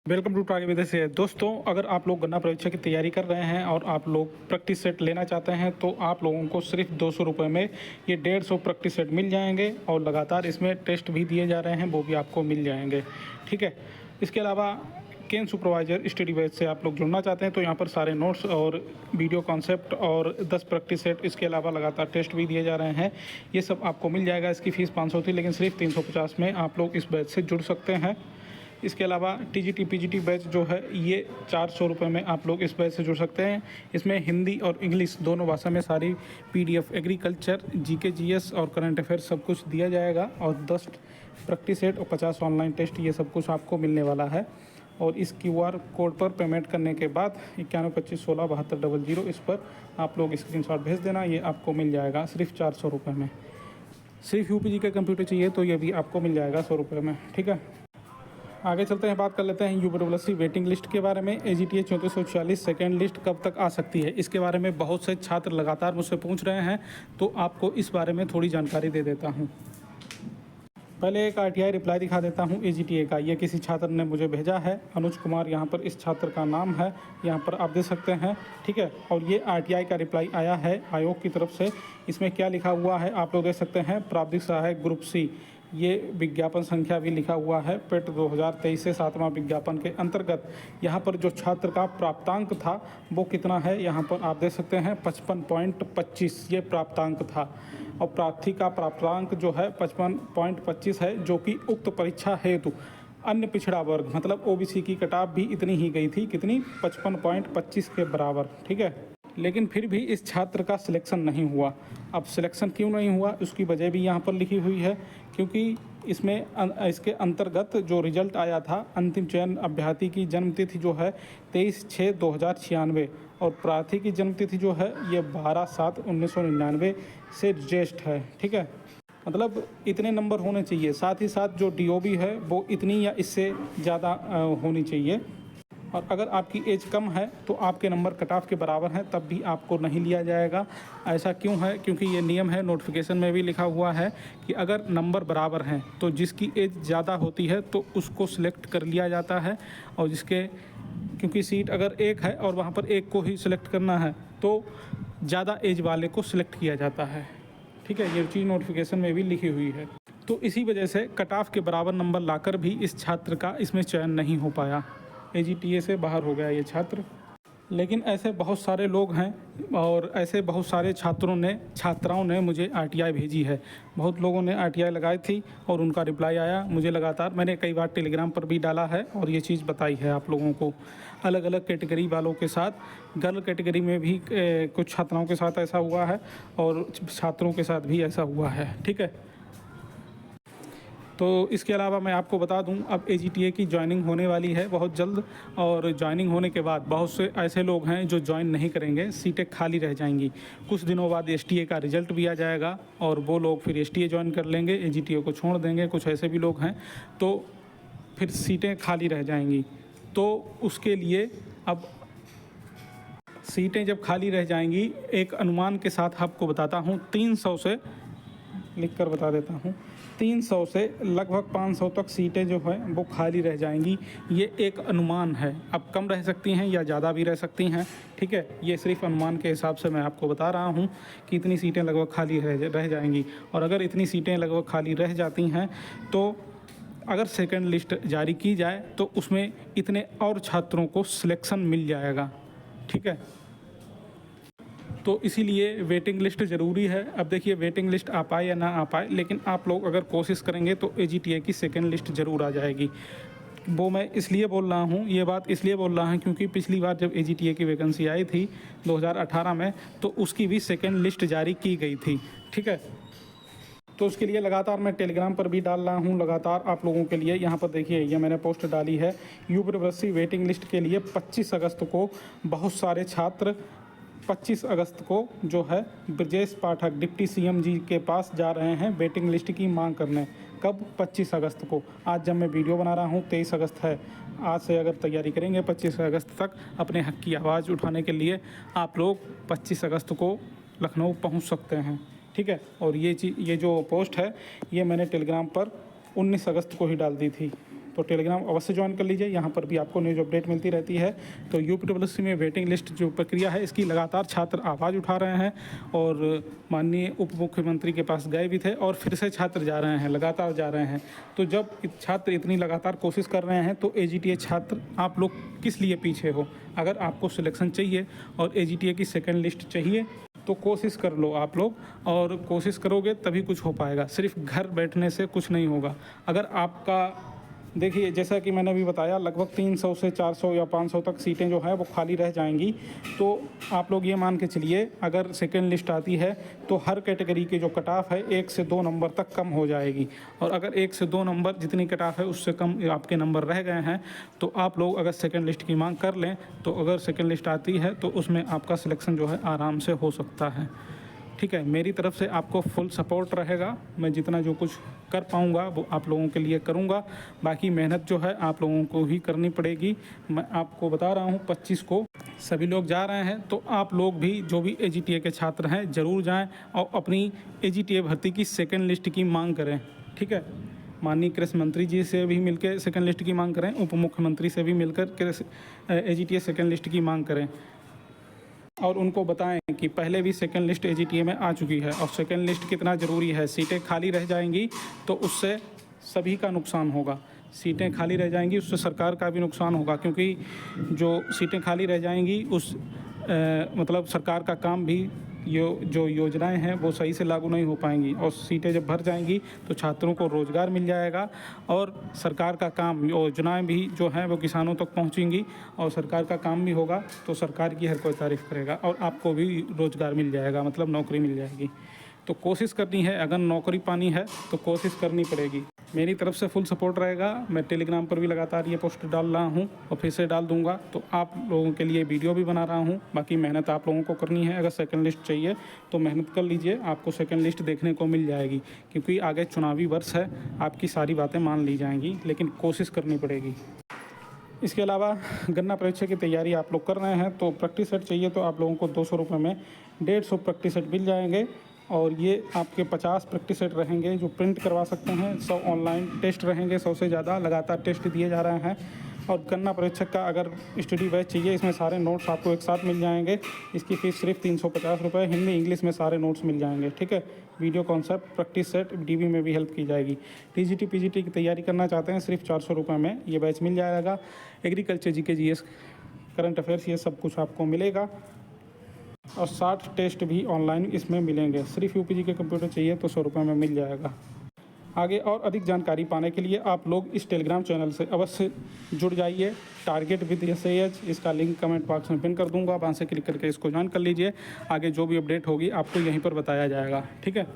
Welcome to target with से दोस्तों, अगर आप लोग गन्ना परीक्षा की तैयारी कर रहे हैं और आप लोग प्रैक्टिस सेट लेना चाहते हैं तो आप लोगों को सिर्फ 200 रुपये में ये 150 प्रैक्टिस सेट मिल जाएंगे और लगातार इसमें टेस्ट भी दिए जा रहे हैं, वो भी आपको मिल जाएंगे। ठीक है। इसके अलावा केन सुपरवाइजर स्टडी बैच से आप लोग जुड़ना चाहते हैं तो यहाँ पर सारे नोट्स और वीडियो कॉन्सेप्ट और 10 प्रैक्टिस सेट, इसके अलावा लगातार टेस्ट भी दिए जा रहे हैं, ये सब आपको मिल जाएगा। इसकी फ़ीस 500 थी, लेकिन सिर्फ 350 में आप लोग इस बैच से जुड़ सकते हैं। इसके अलावा टीजीटी पीजीटी बैच जो है ये 400 रुपये में आप लोग इस बैच से जुड़ सकते हैं। इसमें हिंदी और इंग्लिश दोनों भाषा में सारी पीडीएफ, एग्रीकल्चर, जीके जीएस और करंट अफेयर्स सब कुछ दिया जाएगा और 10 प्रैक्टिस सेट और 50 ऑनलाइन टेस्ट, ये सब कुछ आपको मिलने वाला है। और इस क्यूआर कोड पर पेमेंट करने के बाद 9125167200 इस पर आप लोग स्क्रीनशॉट भेज देना, ये आपको मिल जाएगा सिर्फ 400 रुपये में। सिर्फ यूपीजी का कंप्यूटर चाहिए तो ये भी आपको मिल जाएगा 100 रुपये में। ठीक है, आगे चलते हैं, बात कर लेते हैं यूपीडब्ल्यूएससी वेटिंग लिस्ट के बारे में। एजीटीए 3446 सेकेंड लिस्ट कब तक आ सकती है, इसके बारे में बहुत से छात्र लगातार मुझसे पूछ रहे हैं, तो आपको इस बारे में थोड़ी जानकारी दे देता हूं। पहले एक आरटीआई रिप्लाई दिखा देता हूं एजीटीए का। ये किसी छात्र ने मुझे भेजा है, अनुज कुमार यहाँ पर इस छात्र का नाम है, यहाँ पर आप देख सकते हैं। ठीक है, और ये आरटीआई का रिप्लाई आया है आयोग की तरफ से। इसमें क्या लिखा हुआ है आप लोग देख सकते हैं, प्रावधिक सहायक ग्रुप सी, ये विज्ञापन संख्या भी लिखा हुआ है। पेट 2023 से 7वां विज्ञापन के अंतर्गत यहाँ पर जो छात्र का प्राप्तांक था वो कितना है, यहाँ पर आप देख सकते हैं 55.25 ये प्राप्तांक था। और प्रार्थी का प्राप्तांक जो है 55.25 है, जो कि उक्त परीक्षा हेतु अन्य पिछड़ा वर्ग मतलब ओबीसी की कट ऑफ भी इतनी ही गई थी, कितनी, 55.25 के बराबर। ठीक है, लेकिन फिर भी इस छात्र का सिलेक्शन नहीं हुआ। अब सिलेक्शन क्यों नहीं हुआ उसकी वजह भी यहाँ पर लिखी हुई है, क्योंकि इसके अंतर्गत जो रिजल्ट आया था, अंतिम चयन अभ्यर्थी की जन्मतिथि जो है 23/6/2096 और प्रार्थी की जन्मतिथि जो है ये 12/7/1999 से ज्येष्ठ है। ठीक है, मतलब इतने नंबर होने चाहिए, साथ ही साथ जो डीओबी है वो इतनी या इससे ज़्यादा होनी चाहिए। और अगर आपकी एज कम है तो आपके नंबर कट ऑफ के बराबर हैं तब भी आपको नहीं लिया जाएगा। ऐसा क्यों है, क्योंकि ये नियम है, नोटिफिकेशन में भी लिखा हुआ है कि अगर नंबर बराबर हैं तो जिसकी एज ज़्यादा होती है तो उसको सिलेक्ट कर लिया जाता है, और क्योंकि सीट अगर एक है और वहाँ पर एक को ही सिलेक्ट करना है तो ज़्यादा एज वाले को सिलेक्ट किया जाता है। ठीक है, ये चीज़ नोटिफिकेशन में भी लिखी हुई है। तो इसी वजह से कट ऑफ के बराबर नंबर लाकर भी इस छात्र का इसमें चयन नहीं हो पाया, एजीटीए से बाहर हो गया ये छात्र। लेकिन ऐसे बहुत सारे लोग हैं और ऐसे बहुत सारे छात्राओं ने मुझे आरटीआई भेजी है। बहुत लोगों ने आरटीआई लगाई थी और उनका रिप्लाई आया मुझे लगातार, मैंने कई बार टेलीग्राम पर भी डाला है और ये चीज़ बताई है आप लोगों को। अलग अलग कैटेगरी वालों के साथ, गर्ल कैटेगरी में भी कुछ छात्राओं के साथ ऐसा हुआ है और छात्रों के साथ भी ऐसा हुआ है। ठीक है, तो इसके अलावा मैं आपको बता दूं, अब एजीटीए की ज्वाइनिंग होने वाली है बहुत जल्द, और ज्वाइनिंग होने के बाद बहुत से ऐसे लोग हैं जो ज्वाइन नहीं करेंगे, सीटें खाली रह जाएंगी। कुछ दिनों बाद एसटीए का रिजल्ट भी आ जाएगा और वो लोग फिर एसटीए ज्वाइन कर लेंगे, एजीटीए को छोड़ देंगे। कुछ ऐसे भी लोग हैं, तो फिर सीटें खाली रह जाएंगी। तो उसके लिए अब सीटें जब खाली रह जाएंगी, एक अनुमान के साथ आपको बताता हूँ, 300 से लिख कर बता देता हूँ, 300 से लगभग 500 तक सीटें जो है वो खाली रह जाएंगी। ये एक अनुमान है, अब कम रह सकती हैं या ज़्यादा भी रह सकती हैं। ठीक है, ये सिर्फ अनुमान के हिसाब से मैं आपको बता रहा हूँ कि इतनी सीटें लगभग खाली रह जाएंगी। और अगर इतनी सीटें लगभग खाली रह जाती हैं तो अगर सेकंड लिस्ट जारी की जाए तो उसमें इतने और छात्रों को सिलेक्शन मिल जाएगा। ठीक है, तो इसीलिए वेटिंग लिस्ट ज़रूरी है। अब देखिए, वेटिंग लिस्ट आ पाए या ना आ पाए, लेकिन आप लोग अगर कोशिश करेंगे तो एजीटीए की सेकंड लिस्ट ज़रूर आ जाएगी। वो मैं इसलिए बोल रहा हूँ, ये बात इसलिए बोल रहा हूँ क्योंकि पिछली बार जब एजीटीए की वैकेंसी आई थी 2018 में, तो उसकी भी सेकंड लिस्ट जारी की गई थी। ठीक है, तो उसके लिए लगातार मैं टेलीग्राम पर भी डाल रहा हूँ, लगातार आप लोगों के लिए। यहाँ पर देखिए, ये मैंने पोस्ट डाली है यूपीडब्ल्यूएससी वेटिंग लिस्ट के लिए 25 अगस्त को बहुत सारे छात्र 25 अगस्त को जो है ब्रजेश पाठक डिप्टी सीएम जी के पास जा रहे हैं वेटिंग लिस्ट की मांग करने। कब? 25 अगस्त को। आज जब मैं वीडियो बना रहा हूँ 23 अगस्त है। आज से अगर तैयारी करेंगे 25 अगस्त तक अपने हक की आवाज़ उठाने के लिए, आप लोग 25 अगस्त को लखनऊ पहुँच सकते हैं। ठीक है, और ये जो पोस्ट है ये मैंने टेलीग्राम पर 19 अगस्त को ही डाल दी थी। तो टेलीग्राम अवश्य ज्वाइन कर लीजिए, यहाँ पर भी आपको न्यूज़ अपडेट मिलती रहती है। तो यूपीडब्ल्यूएससी में वेटिंग लिस्ट जो प्रक्रिया है, इसकी लगातार छात्र आवाज़ उठा रहे हैं और माननीय उप मुख्यमंत्री के पास गए भी थे और फिर से छात्र जा रहे हैं, लगातार जा रहे हैं। तो जब छात्र इतनी लगातार कोशिश कर रहे हैं तो एजीटीए छात्र आप लोग किस लिए पीछे हो? अगर आपको सिलेक्शन चाहिए और एजीटीए की सेकंड लिस्ट चाहिए तो कोशिश कर लो आप लोग, और कोशिश करोगे तभी कुछ हो पाएगा। सिर्फ घर बैठने से कुछ नहीं होगा। अगर आपका देखिए, जैसा कि मैंने अभी बताया, लगभग 300 से 400 या 500 तक सीटें जो है वो खाली रह जाएंगी। तो आप लोग ये मान के चलिए, अगर सेकेंड लिस्ट आती है तो हर कैटेगरी के जो कट ऑफ है 1 से 2 नंबर तक कम हो जाएगी। और अगर 1 से 2 नंबर जितनी कट ऑफ है उससे कम आपके नंबर रह गए हैं तो आप लोग अगर सेकेंड लिस्ट की मांग कर लें तो अगर सेकेंड लिस्ट आती है तो उसमें आपका सिलेक्शन जो है आराम से हो सकता है। ठीक है, मेरी तरफ से आपको फुल सपोर्ट रहेगा। मैं जितना जो कुछ कर पाऊँगा वो आप लोगों के लिए करूँगा। बाकी मेहनत जो है आप लोगों को ही करनी पड़ेगी। मैं आपको बता रहा हूँ 25 को सभी लोग जा रहे हैं, तो आप लोग भी जो भी एजीटीए के छात्र हैं ज़रूर जाएं और अपनी एजीटीए भर्ती की सेकेंड लिस्ट की मांग करें। ठीक है, माननीय कृषि मंत्री जी से भी मिलकर सेकेंड लिस्ट की मांग करें, उप मुख्यमंत्री से भी मिलकर एजीटीए सेकेंड लिस्ट की मांग करें और उनको बताएं कि पहले भी सेकंड लिस्ट एजीटीए में आ चुकी है और सेकंड लिस्ट कितना ज़रूरी है। सीटें खाली रह जाएंगी तो उससे सभी का नुकसान होगा। सीटें खाली रह जाएंगी उससे सरकार का भी नुकसान होगा, क्योंकि जो सीटें खाली रह जाएंगी उस मतलब सरकार का काम भी जो योजनाएं हैं वो सही से लागू नहीं हो पाएंगी। और सीटें जब भर जाएंगी तो छात्रों को रोज़गार मिल जाएगा और सरकार का काम, योजनाएं भी जो हैं वो किसानों तक पहुंचेंगी और सरकार का काम भी होगा तो सरकार की हर कोई तारीफ़ करेगा और आपको भी रोज़गार मिल जाएगा, मतलब नौकरी मिल जाएगी। तो कोशिश करनी है, अगर नौकरी पानी है तो कोशिश करनी पड़ेगी। मेरी तरफ से फुल सपोर्ट रहेगा। मैं टेलीग्राम पर भी लगातार ये पोस्ट डाल रहा हूँ और फिर से डाल दूँगा, तो आप लोगों के लिए वीडियो भी बना रहा हूँ। बाकी मेहनत आप लोगों को करनी है। अगर सेकंड लिस्ट चाहिए तो मेहनत कर लीजिए, आपको सेकंड लिस्ट देखने को मिल जाएगी, क्योंकि आगे चुनावी वर्ष है, आपकी सारी बातें मान ली जाएंगी, लेकिन कोशिश करनी पड़ेगी। इसके अलावा गन्ना परीक्षा की तैयारी आप लोग कर रहे हैं तो प्रैक्टिस सेट चाहिए तो आप लोगों को 200 रुपये में 150 प्रैक्टिस सेट मिल जाएंगे। और ये आपके 50 प्रैक्टिस सेट रहेंगे जो प्रिंट करवा सकते हैं। 100 ऑनलाइन टेस्ट रहेंगे, 100 से ज़्यादा लगातार टेस्ट दिए जा रहे हैं। और गन्ना परीक्षक का अगर स्टडी बैच चाहिए, इसमें सारे नोट्स आपको एक साथ मिल जाएंगे। इसकी फ़ीस सिर्फ 350 रुपये, हिंदी इंग्लिश में सारे नोट्स मिल जाएंगे। ठीक है, वीडियो कॉन्सेप्ट, प्रैक्टिस सेट, डीवी में भी हेल्प की जाएगी। टीजीटी पीजीटी की तैयारी करना चाहते हैं, सिर्फ 400 रुपये में ये बैच मिल जाएगा। Agriculture GK GS current affairs ये सब कुछ आपको मिलेगा और 60 टेस्ट भी ऑनलाइन इसमें मिलेंगे। सिर्फ यूपीजी के कंप्यूटर चाहिए तो 100 रुपये में मिल जाएगा। आगे और अधिक जानकारी पाने के लिए आप लोग इस टेलीग्राम चैनल से अवश्य जुड़ जाइए। टारगेट विद एसएएच, इसका लिंक कमेंट बॉक्स में पिन कर दूंगा, वहाँ से क्लिक करके इसको ज्वाइन कर लीजिए। आगे जो भी अपडेट होगी आपको यहीं पर बताया जाएगा। ठीक है।